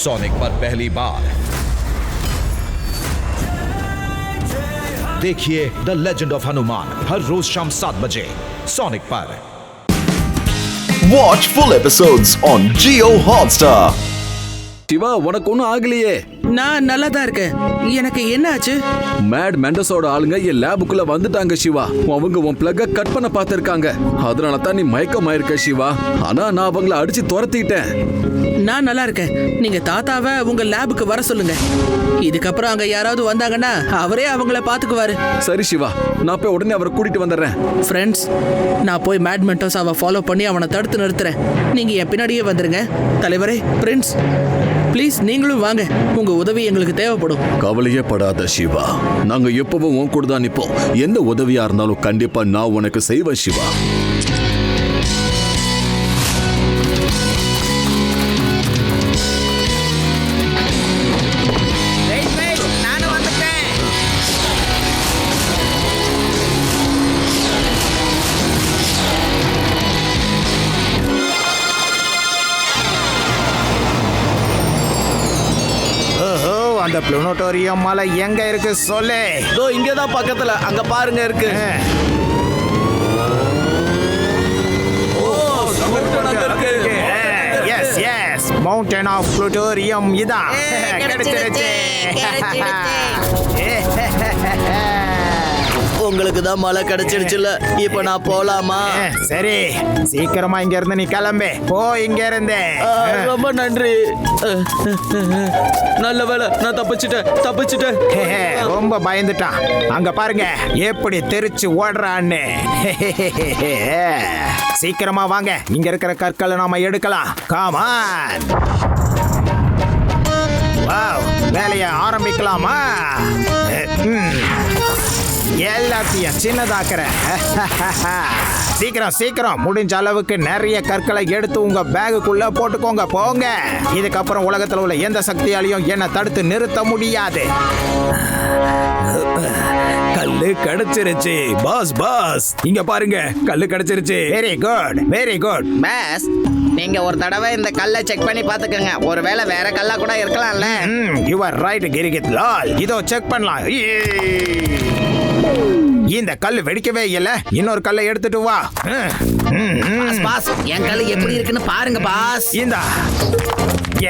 Sonic पर पहली बार देखिए द लेजेंड ऑफ हनुमान हर रोज शाम 7 बजे सोनिक पर। Watch full episodes on Jio Hotstar. Siva, உனக்கு ஒன்னும் ஆகலையே? நான் நல்லா தான் இருக்கேன். எனக்கு என்ன ஆச்சு? மேட் மெண்டஸோட ஆளுங்க என் லேபுக்குள்ள வந்துட்டாங்க சிவா. அவங்க உன் பிளக்க கட் பண்ண பார்த்திருக்காங்க. அதனால தான் நீ மயக்கமாயிருக்க சிவா. ஆனா நான் அவங்கள அடிச்சு துரத்திட்டேன். நான் நல்லா இருக்கேன். நீங்க தாத்தாவை உங்க லேபுக்கு வர சொல்லுங்க. இதுக்கப்புறம் அங்க யாராவது வந்தாங்கன்னா அவரே அவங்கள பாத்துக்குவாரு. சரி சிவா, நான் போய் உடனே அவரை கூட்டிட்டு வந்துடுறேன். ஃப்ரெண்ட்ஸ், நான் போய் மேட் மெண்டோஸாவை ஃபாலோ பண்ணி அவனை தடுத்து நிறுத்துறேன். நீங்க என் பின்னாடியே வந்துருங்க. தலைவரே, பிரின்ஸ், ப்ளீஸ் நீங்களும் வாங்க. உங்க உதவி எங்களுக்கு தேவைப்படும். கவலையே படாத சிவா, நாங்க எப்பவும் உன் கூட தான் நிப்போம். எந்த உதவியா இருந்தாலும் கண்டிப்பா நான் உனக்கு செய்வேன் சிவா. அந்த பிளானட்டோரியம் மலை எங்க இருக்கு சொல்லு. இதோ இங்கே தான் பக்கத்துல, அங்க பாருங்க இருக்கு. Yes yes, mountain of planetarium இதான் கிடைச்சிருச்சு. உங்களுக்கு தான் மழை கிடைச்சிருச்சுல, இப்ப நான் போலாமா? சரி, சீக்கிரமா இங்க இருந்து நீ கிளம்பு. போ இங்க இருந்து. ரொம்ப நன்றி. நல்ல வேலை, நான் தப்பிச்சிட்டேன். ரொம்ப பயந்துட்டான். அங்க பாருங்க எப்படி தெரிச்சு ஓடுறான்னு. சீக்கிரமா வாங்க, இங்க இருக்கிற கற்களை நாம எடுக்கலாம். காமான், வேலைய ஆரம்பிக்கலாமா? எல்லாத்தையும் சின்னதாக்குறேன். சீக்கிரம் முடிஞ்ச அளவுக்கு நிறைய கற்களை எடுத்து உங்க பேகுக்குள்ள போட்டுக்கோங்க. போங்க. இதுக்கப்புறம் உலகத்துல உள்ள எந்த சக்தியாலையும் என்ன தடுத்து நிறுத்த முடியாது. கல்லு கிடைச்சிருச்சு. பாஸ் இங்க பாருங்க, கல்லு கிடைச்சிருச்சு. வெரி குட் பாஸ், நீங்க ஒரு தடவை இந்த கல்லை செக் பண்ணி பாத்துக்கோங்க. ஒருவேளை வேற கல்லா கூட இருக்கலாம்ல. யூ ஆர் ரைட் கிரிகித் லால். இதோ செக் பண்ணலாம். இந்த கல்லு வெடிக்கவே இல்ல. இன்னொரு கல்லை எடுத்துட்டு வா. பாஸ், என் கல்லு எப்படி இருக்குன்னு பாருங்க பாஸ். இந்தா.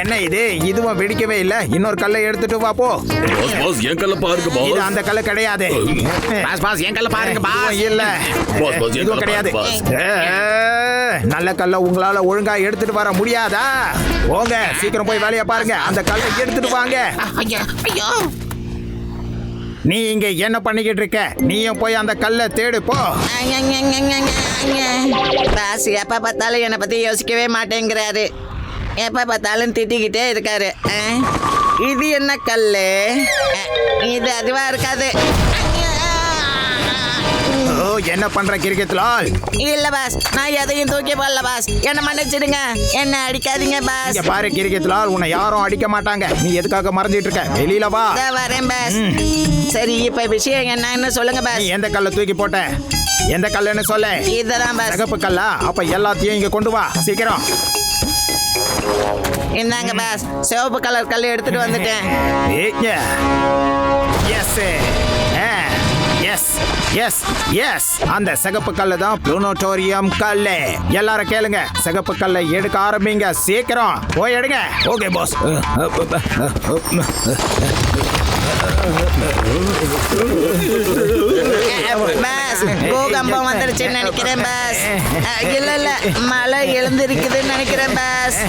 என்ன இது? இதுவும் வெடிக்கவே இல்ல. இன்னொரு கல்லை எடுத்துட்டு வா. போ. பாஸ், என் கல்ல பாருங்க பாஸ். இது அந்த கல்லு கிடையாது. பாஸ், என் கல்ல பாருங்க பாஸ். இல்ல, பாஸ், இதுவும் கிடையாது. நல்ல கல்ல உங்களால ஒழுங்கா எடுத்துட்டு வர முடியாதா? போங்க, சீக்கிரம் போய் வேலையை பாருங்க. அந்த கல்லை எடுத்துட்டு வாங்க. ஐயோ, நீ இங்க என்ன பண்ணிக்கிட்டு இருக்க? நீயும் போய் அந்த கல்லை தேடு. போ. பாஸ் எப்ப பார்த்தாலும் என்னை பத்தி யோசிக்கவே மாட்டேங்கிறாரு. எப்ப பார்த்தாலும் திட்டிக்கிட்டே இருக்காரு. இது என்ன கல்லு? இது அதுவா இருக்காது. என்ன பண்ற கிரிக்கெட் லால்? இல்ல பாஸ், நான் எதையும் தூக்கி போடல பாஸ். என்ன மன்னிச்சிடுங்க, என்ன அடிக்காதீங்க பாஸ். இங்க பாரு கிரிக்கெட் லால், உன்னை யாரும் அடிக்க மாட்டாங்க. நீ எதுக்காக மறைஞ்சிட்டு இருக்க? வெளியில வா. வரேன் பாஸ். சரி, இப்ப விஷயம் என்னன்னு சொல்லுங்க பாஸ். நீ எந்த கல்லை தூக்கி போட்ட? எந்த கல்லுன்னு சொல்ல. இதுதான் பாஸ். சிகப்பு கல்லா? அப்ப எல்லாத்தையும் இங்க கொண்டு வா சீக்கிரம். இந்தாங்க பாஸ், சிவப்பு கலர் கல் எடுத்துட்டு வந்துட்டேன். எஸ், அந்த சிகப்பு கல்லு தான் பிளானட்டோரியம் கல்லு. எல்லாரும் கேளுங்க, சிகப்பு கல்லை எடுக்க ஆரம்பிங்க. சீக்கிரம் போய் எடுங்க. Okay pass. பாஸ், பூகம்பம் வந்துருச்சுன்னு நினைக்கிறேன் பாஸ். இல்ல, மழை எழுந்திருக்குதுன்னு நினைக்கிறேன் பாஸ்.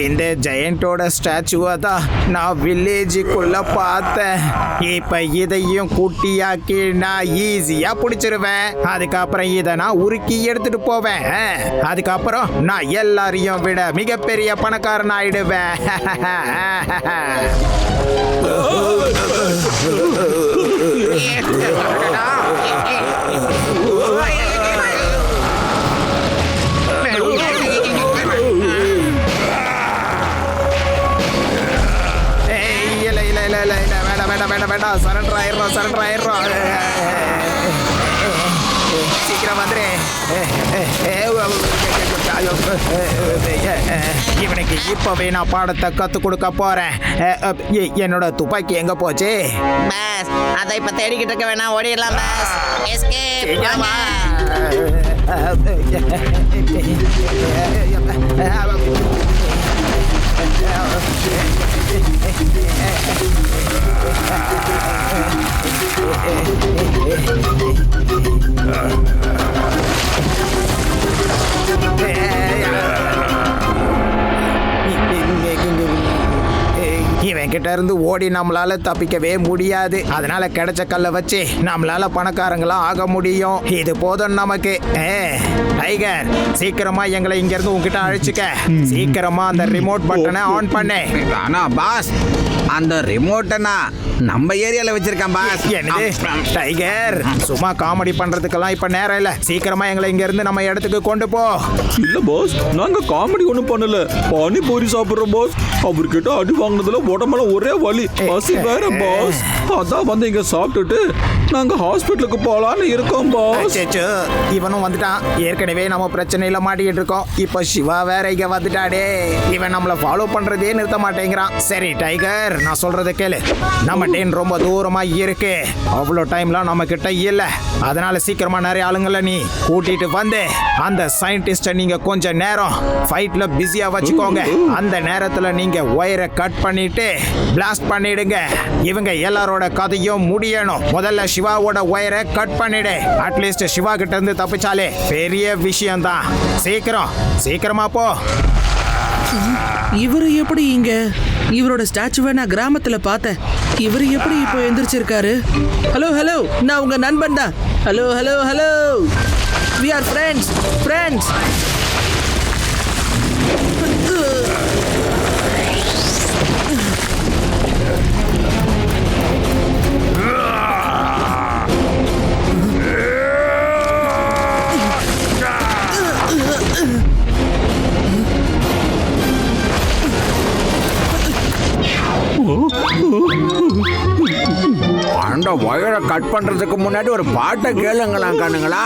இந்த ஜெயண்டோட ஸ்டாச்சுவை தான் நான் வில்லேஜுக்குள்ள பார்த்தேன். இப்ப இதையும் குட்டியாக்கி நான் ஈஸியா பிடிச்சிருவேன். அதுக்கப்புறம் இதை நான் உருக்கி எடுத்துட்டு போவேன். அதுக்கப்புறம் நான் எல்லாரையும் விட மிகப்பெரிய பணக்காரன் ஆயிடுவேன். வேண்டாம் சரண்டர் ஆயிடுறோம் சீக்கிரம் வந்துரு இவனுக்கு இப்பவே நான் பாடத்தை கத்து கொடுக்க போறேன் என்னோட துப்பாக்கி எங்க போச்சு பாஸ் அதை இப்ப தேடிக்கிட்டு இருக்க வேணாம் ஓடிடலாம் பாஸ் எஸ்கேப் இவன் கிட்ட இருந்து ஓடி நம்மளால தப்பிக்கவே முடியாது. அதனால கிடைச்ச கல்லை வச்சு நம்மளால பணக்காரங்களா ஆக முடியும். இது போதும் நமக்கு. டைகர், சீக்கிரமா எங்களை இங்க இருந்து உங்ககிட்ட அழைச்சுக்க. சீக்கிரமா அந்த ரிமோட் பட்டனை ஆன் பண்ணு. ஆனா பாஸ், அந்த ரிமோட்டனா நம்ம ஏரியால வச்சிருக்கேன் பாஸ். என்னது டைகர், சும்மா காமெடி பண்றதுக்கெல்லாம் இப்ப நேரம் இல்ல. சீக்கிரமா எங்களை இங்க இருந்து நம்ம இடத்துக்கு கொண்டு போ. இல்ல பாஸ், நாங்க காமெடி ஒண்ணும் பண்ணல, பானிபூரி சாப்பிடுறோம் பாஸ். அவர்கிட்ட அடி வாங்கினதுல உடம்பெல்லாம் ஒரே வலி, பசி வேற பாஸ். அதான் வந்து இங்க சாப்பிட்டுட்டு நாங்க ஹாஸ்பிட்டலுக்கு போலான்னு இருக்கோம் பாஸ். இவனும் வந்துட்டான். ஏற்கனவே நம்ம பிரச்சனையில மாட்டிக்கிட்டு இருக்கோம். இப்ப சிவா வேற இங்க வந்துட்டாடே. இவன் நம்மள ஃபாலோ பண்றதே நிறுத்த மாட்டேங்கிறான். சரி டைகர், நான் சொல்றதை கேளு. நம்ம டேன் ரொம்ப தூரமா இருக்கு. அவ்வளோ டைம்லாம் நம்ம கிட்ட இல்ல. அதனால சீக்கிரமா நிறைய ஆளுங்களை நீ கூட்டிட்டு வந்து அந்த சயின்டிஸ்ட நீங்க கொஞ்ச நேரம் ஃபைட்ல பிஸியா வச்சுக்கோங்க. அந்த நேரத்துல நீங்க ஒயரை கட் பண்ணிட்டு பிளாஸ்ட் பண்ணிடுங்க. இவங்க எல்லாரோட கதையும் முடியணும். முதல்ல சிவாவோட ஒயரை கட் பண்ணிடு. அட்லீஸ்ட் சிவா கிட்ட இருந்து தப்பிச்சாலே பெரிய விஷயம் தான். சீக்கிரமா போ. இவரு எப்படி இங்க? இவரோட ஸ்டாச்சுவை நான் கிராமத்துல பார்த்தேன். இவரு எப்படி இப்போ எந்திரிச்சிருக்காரு? ஹலோ நான் உங்க நண்பன் தான். Hello we are friends. அந்த ஒயரை கட் பண்றதுக்கு முன்னாடி ஒரு பாட்டை கேளுங்களா காணுங்களா?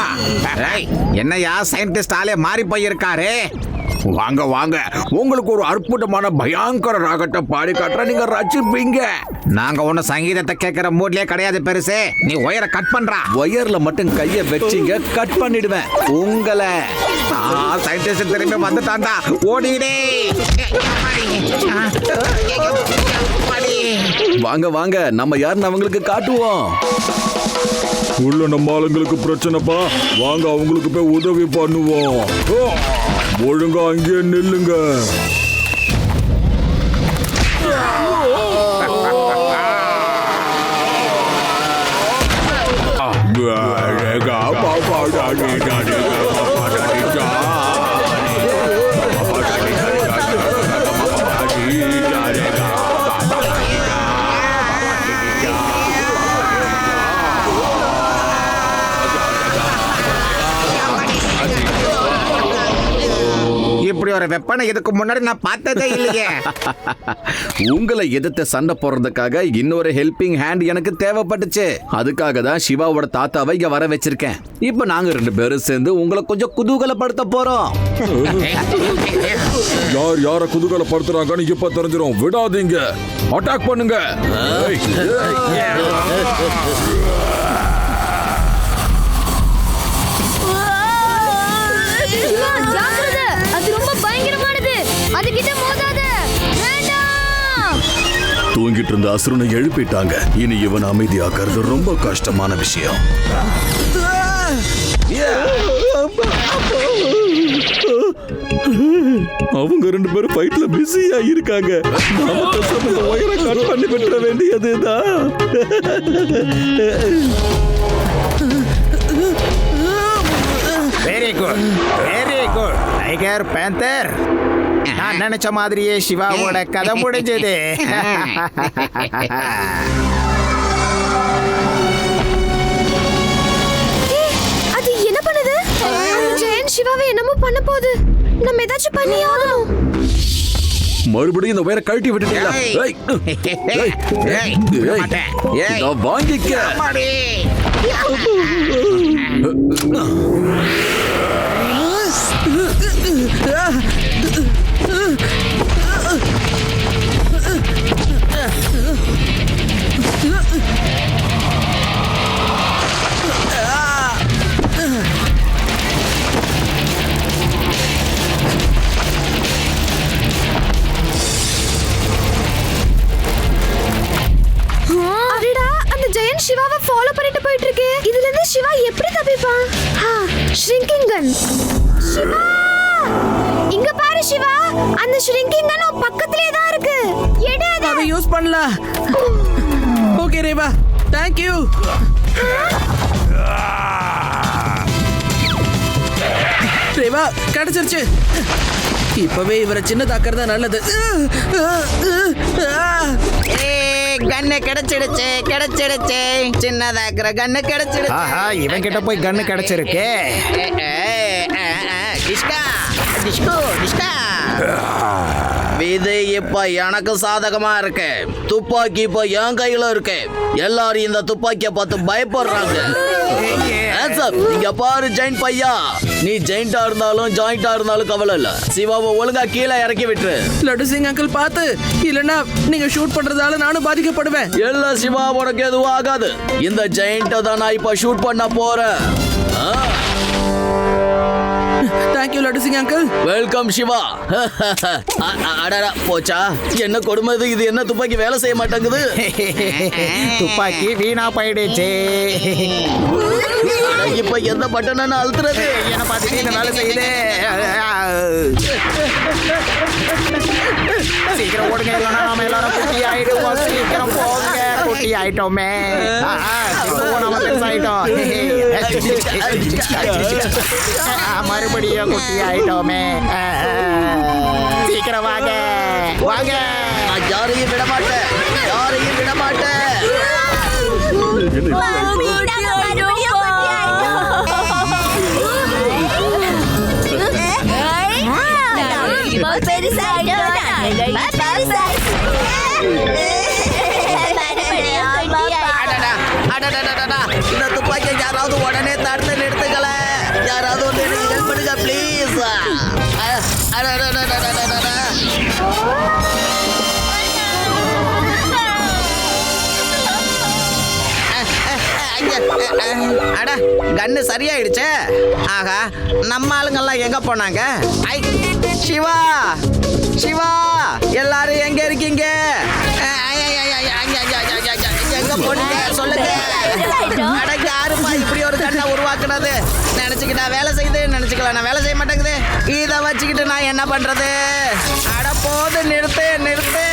என்னையா சயின்டிஸ்ட் ஆளே மாறி போயிருக்காரு. வாங்க, உங்களுக்கு ஒரு அற்புதமான பயங்கர ராகத்தை பாடி காட்டுற, நீங்க ரசிப்பீங்க. நாங்க ஒண்ணு சங்கீதத்தை கேட்கிற மூட்லயே கிடையாது பெருசு. நீ ஒயரை கட் பண்றா. ஒயர்ல மட்டும் கைய வச்சிங்க, கட் பண்ணிடுவேன் உங்களை. சயின்டிஸ்ட் திரும்பி வந்துட்டான்டா, ஓடிடே. வாங்க, நம்ம யாருன்னு அவங்களுக்கு காட்டுவோம். உள்ள நம்ம ஆளுங்களுக்கு பிரச்சனைப்பா, வாங்க அவங்களுக்கு போய் உதவி பண்ணுவோம். ஒழுங்கா அங்கேயே நில்லுங்க. இப்படி ஒரு வெப்பனை இதுக்கு முன்னாடி நான் பார்த்ததே இல்லையே. உங்களை எதிர்த்து சண்டை போடுறதுக்காக இன்னொரு ஹெல்பிங் ஹேண்ட் எனக்கு தேவைப்பட்டுச்சு. அதுக்காக தான் சிவாவோட தாத்தாவை இங்க வர வச்சிருக்கேன். இப்ப நாங்க 2 பேரும் சேர்ந்து உங்களை கொஞ்சம் குதூகலப்படுத்த போறோம். யார குதூகலப்படுத்துறாங்கன்னு இப்ப தெரிஞ்சிடும். விடாதீங்க, அட்டாக் பண்ணுங்க. தூங்கிட்டு இருந்த அசுரனை எழுப்பிட்டாங்க. இனி இவன் அமைதியாக்குறது ரொம்ப கஷ்டமான விஷயம். அவங்க 2 பேரும் ஃபைட்ல பிஸியா இருக்காங்க. நாம ஒயரை கட் பண்ணி விட்டுற வேண்டியதுதான். Very good tiger panther. நான் நினைச்ச மாதிரியே சிவாவோட கதை முடிஞ்சது. அது என்ன பண்ணுது? ஜெயன் சிவாவை என்னமோ பண்ண போகுது. நம்ம ஏதாச்சும் பண்ணி ஆகணும். மறுபடியும் இந்த ஒயரை கழட்டி விட்டுட்டீங்களா? ஏய், ஏய், ஏய், விட ஏய், மாட்டேன். ஏய். இதோ வாங்கிக்க. அம்மாடி. அடடா, அந்த ஜெயன் சிவாவை ஃபாலோ பண்ணிட்டு போயிட்டு இருக்கு. இதுல இருந்து சிவா எப்படி தப்பிப்பான்? ஷ்ரிங்கிங் கன். சிவா, இங்க பாரு சிவா, அந்த ஷ்ரிங்கிங் கன் உன் பக்கத்திலே தான் இருக்கு. எடு அத. அதை யூஸ் பண்ணலாம். Okay Reva, thank you. Reva, கிடைச்சிருச்சு. இப்பவே இவரை சின்னதாக்குறதா நல்லது. கண்ணு கிடைச்சிடுச்சு கிடைச்சிடுச்சு. சின்னதாக்குற கண்ணு கிடைச்சிடுச்சு. ஆஹா, இவன் கிட்ட போய் கன்னு கிடைச்சிருக்கு. டிஸ்கா டிஸ்கோ டிஸ்கா. இது இப்ப எனக்கு சாதகமா இருக்கு. துப்பாக்கி இப்ப என் கையில இருக்கு. எல்லாரும் இந்த துப்பாக்கிய பார்த்து பயப்படுறாங்க. இங்க பாரு ஜெயின் பையா, நீ ஜெயிண்டா இருந்தாலும் ஜாயிண்டா இருந்தாலும் கவலை இல்ல. சிவாவை ஒழுங்கா கீழே இறக்கி விட்டுரு. லட்டு சிங் அங்கிள் பார்த்து, இல்லனா நீங்க ஷூட் பண்றதால நானும் பாதிக்கப்படுவேன். இல்ல சிவா, உனக்கு எதுவும் ஆகாது. இந்த ஜெயிண்ட தான் நான் இப்ப ஷூட் பண்ண போறேன். Thank you Laddu Singh uncle. Welcome Siva. அடடா போச்சா, என்ன கொடுமை இது. இது என்ன துப்பாக்கி வேலை செய்ய மாட்டேங்குது. துப்பாக்கி வீணா போயிடுச்சு. இப்ப எந்த பட்டனை அழுத்துறது? என்ன பார்த்துட்டு இந்த வேலை செய்யுது. சீக்கிரம் ஓடுங்க, இல்லைன்னா நாம எல்லாரும் குட்டி ஆயிடுவோம். சீக்கிரம் போங்க, குட்டி ஆயிட்டோமே. நம்ம பெருசாயிட்டோம். மறுபடியும் குட்டி ஆயிட்டோமே. சீக்கிரம் வாங்க வாங்க. நான் யாரையும் விட மாட்டேன், யாரையும் விட மாட்டேன். இந்த துப்பாக்கியை யாராவது உடனே தடுத்து நிறுத்துக்கல. யாராவது வந்து எனக்கு ஹெல்ப் பண்ணுங்க ப்ளீஸ். அட, கண்ணு சரியாயிடுச்சே. ஆகா, நம்ம ஆளுங்கெல்லாம் எங்க போனாங்க? ஐ சிவா, சிவா, எல்லாரும் எங்க இருக்கீங்க? எங்க போனீங்க சொல்லுங்க. அட, யாருப்பா இப்படி ஒரு கண்ணை உருவாக்குனது? நினைச்சுக்கிட்டா வேலை செய்யுது, நினைச்சுக்கலாம் நான் வேலை செய்ய மாட்டேங்குது. இதை வச்சுக்கிட்டு நான் என்ன பண்றது? அட போது, நிறுத்து நிறுத்து.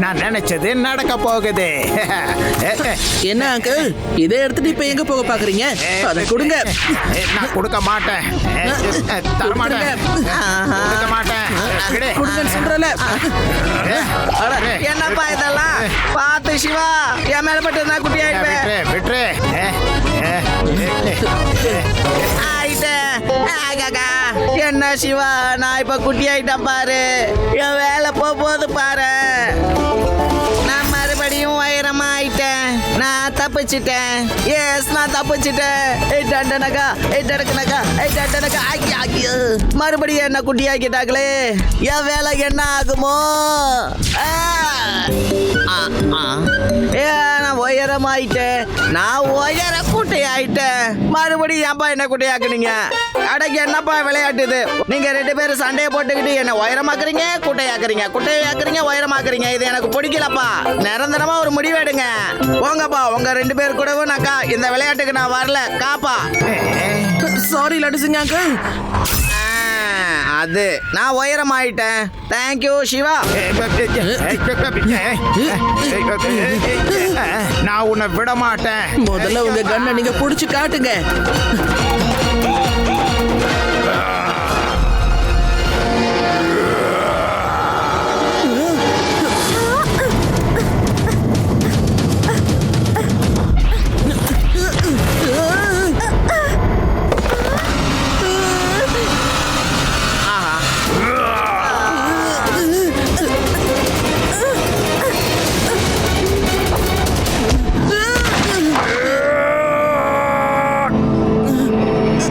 நான் நினைச்சது நடக்க போகுது. என்ன அங்கிள், இதை எடுத்துட்டு இப்ப எங்க போக பாக்குறீங்க? அதை கொடுங்க. நான் கொடுக்க மாட்டேன். தரமாட்டேன், கொடுக்க மாட்டேன். கொடுங்கன்னு சொல்றல. என்னப்பா இதெல்லாம்? பார்த்து சிவா, என் மேல பட்டு இருந்தா குட்டி ஆயிடுவேன். விட்டுரு. என்ன சிவா, நான் இப்ப குட்டி ஆயிட்டேன் பாரு. என் வேலை போகுது பாரு. நான் மறுபடியும் உயரமா ஆயிட்டேன். நான் தப்பிச்சிட்டேன். எஸ், நான் தப்பிச்சிட்டேன். மறுபடியும் என்ன குட்டி ஆக்கிட்டாங்களே. என் வேலை என்ன ஆகுமோ? நான் உயரமாயிட்டேன். நான் உயர குட்டி ஆயிட்டேன். மறுபடியும் ஏன்பா என்ன குட்டி ஆக்குனீங்க? அடக்கு என்னப்பா விளையாட்டுது? நீங்க ரெண்டு பேரும் சண்டையை போட்டுக்கிட்டு என்ன உயரமாக்குறீங்க, குட்டையாக்குறீங்க, குட்டையாக்குறீங்க, உயரமாக்குறீங்க. இது எனக்கு பிடிக்கலப்பா. நிரந்தரமா ஒரு முடிவு எடுங்க. போங்கப்பா, உங்க ரெண்டு பேர் கூடவும் நான் இந்த விளையாட்டுக்கு நான் வரல. காப்பா. Sorry Laddu Singh uncle. அது நான் உயரமாயிட்டேன். தேங்க்யூ சிவா. நான் உன்னை விட மாட்டேன். முதல்ல உங்க கண்ணை நீங்க புடிச்சு காட்டுங்க. ஒரு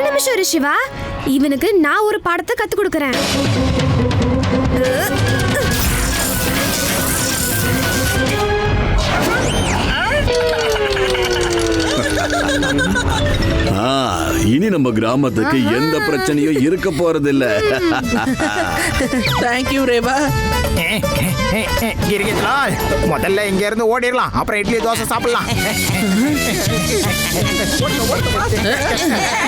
நிமிஷம் இரு சிவா, இவனுக்கு நான் ஒரு பாடத்தை கத்து கொடுக்கறேன். இனி நம்ம கிராமத்துக்கு எந்த பிரச்சனையும் இருக்க போறதில்ல. தேங்க்யூ ரேவா. இருக்கீங்களா? முதல்ல இங்க இருந்து ஓடிடலாம், அப்புறம் இட்லி தோசை சாப்பிடலாம்.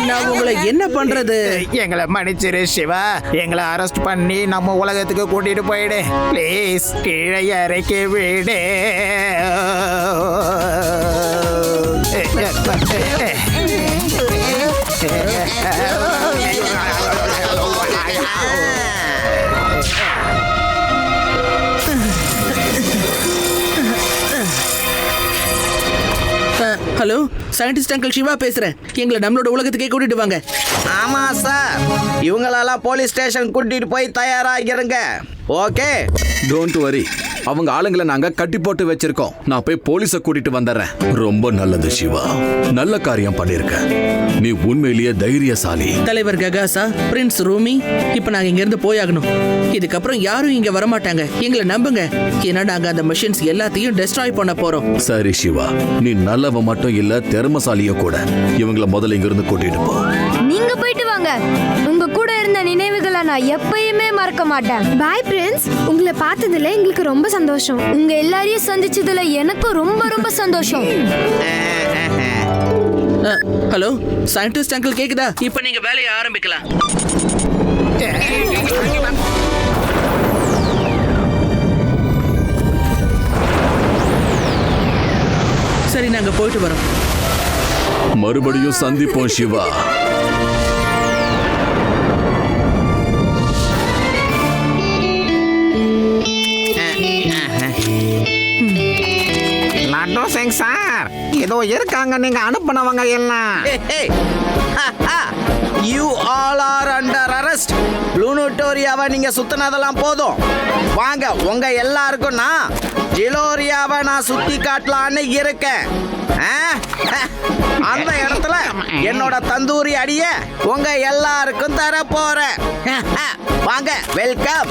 நான் உங்களை என்ன பண்றது? எங்களை மன்னிச்சிரு சிவா, எங்களை அரெஸ்ட் பண்ணி நம்ம உலகத்துக்கு கூட்டிட்டு போயிடு ப்ளீஸ். கீழே இறக்கி விடு. ஹலோ, சயின்டிஸ்ட் அங்கிள் சிவா பேசுறேன். எங்களை நம்மளோட உலகத்துக்கே கூட்டிட்டு வாங்க. ஆமா சார், இவங்களெல்லாம் போலீஸ் ஸ்டேஷன் கூட்டிட்டு போய் தயாராகிருங்க. ஓகே, டோன்ட் வரி, அவங்க ஆளுங்களை நாங்க கட்டி போட்டு வச்சிருக்கோம். நான் போய் போலீஸ கூட்டிட்டு வந்துடுறேன். ரொம்ப நல்லது சிவா, நல்ல காரியம் பண்ணிருக்க. நீ உண்மையிலேயே தைரியசாலி. தலைவர் ககாசா, பிரின்ஸ் ரூமி, இப்ப நாங்க இங்க இருந்து போயாகணும். இதுக்கப்புறம் யாரும் இங்க வரமாட்டாங்க, எங்களை நம்புங்க. ஏன்னா நாங்க அந்த மிஷின்ஸ் எல்லாத்தையும் டெஸ்ட்ராய் பண்ண போறோம். சரி சிவா, நீ நல்லவ மட்டும் இல்ல, திறமசாலியோ கூட. இவங்கள முதல்ல இங்க இருந்து கூட்டிட்டு போ. நீங்க போயிட்டு வாங்க. உங்க கூட இருந்த நினைவுகளை நான் எப்பயுமே மறக்க மாட்டேன். பாய் பிரின்ஸ், உங்களை பார்த்ததுல எங்களுக்கு ரொம்ப சந்தோஷம். உங்க எல்லாரையும் சந்திச்சதுல எனக்கு ரொம்ப ரொம்ப சந்தோஷம். ஹலோ, சயின்டிஸ்ட் அங்கிள் கேக்குதா? இப்ப நீங்க வேலையை ஆரம்பிக்கலாம். சரி, நாங்க போயிட்டு வரோம். மறுபடியும் சந்திப்போம் சிவா. லட்டு சிங் சார், இதோ இருக்காங்க நீங்க அனுப்பினவங்க எல்லாம். You all are under arrest. ப்ளூனோட்டோரியாவை நீங்க சுத்தினதெல்லாம் போதும். வாங்க, உங்க எல்லாருக்கும் நான் ஜிலோரியாவை நான் சுத்தி காட்டலான்னு இருக்கேன். அந்த இடத்துல என்னோட தந்தூரி அடிய உங்க எல்லாருக்கும் தர போறேன். வாங்க, வெல்கம்.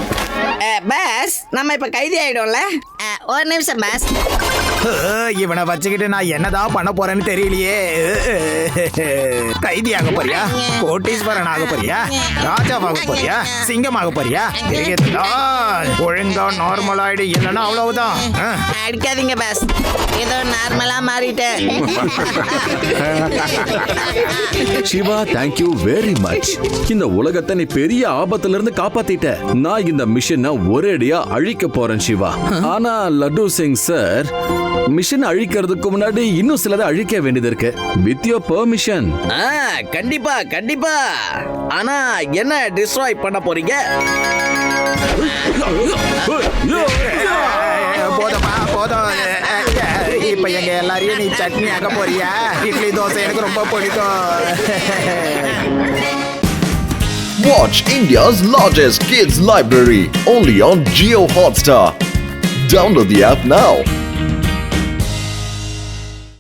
பாஸ், நம்ம இப்ப கைதி ஆயிடும்ல? ஒரு நிமிஷம் பாஸ். இவனை வச்சுக்கிட்டு நான் என்னதான் பண்ண போறேன்னு தெரியலையே. கைதியாக போறியா? கோட்டீஸ்வரன் ஆக போறியா? ராஜாவாக போறியா? சிங்கமாக போறியா? ஒழுங்கா நார்மல் ஆயிடு, இல்லைன்னா அவ்வளவுதான். அடிக்காதீங்க பாஸ், ஏதோ நார்மலா மாறிட்டேன். Siva, thank you very much. இந்த உலகத்தை நீ பெரிய ஆபத்துல இருந்து காப்பாத்திட்ட. நான் இந்த மிஷனை ஒரேடியா அழிக்க போறேன் சிவா. ஆனா லட்டு சிங் சார், மிஷன் அழிக்கிறதுக்கு முன்னாடி இன்னும் சிலதை அழிக்க வேண்டியது இருக்கு. With your permission. கண்டிப்பா கண்டிப்பா. ஆனா என்ன டிஸ்ட்ராய் பண்ண போறீங்க? போதும்பா போதும் இப்ப எங்க எல்லாரையும் நீ சட்னி ஆக்க போறியா? இட்லி தோசை எனக்கு ரொம்ப பிடிக்கும். Watch India's largest kids library only on Jio Hotstar. Download the app now.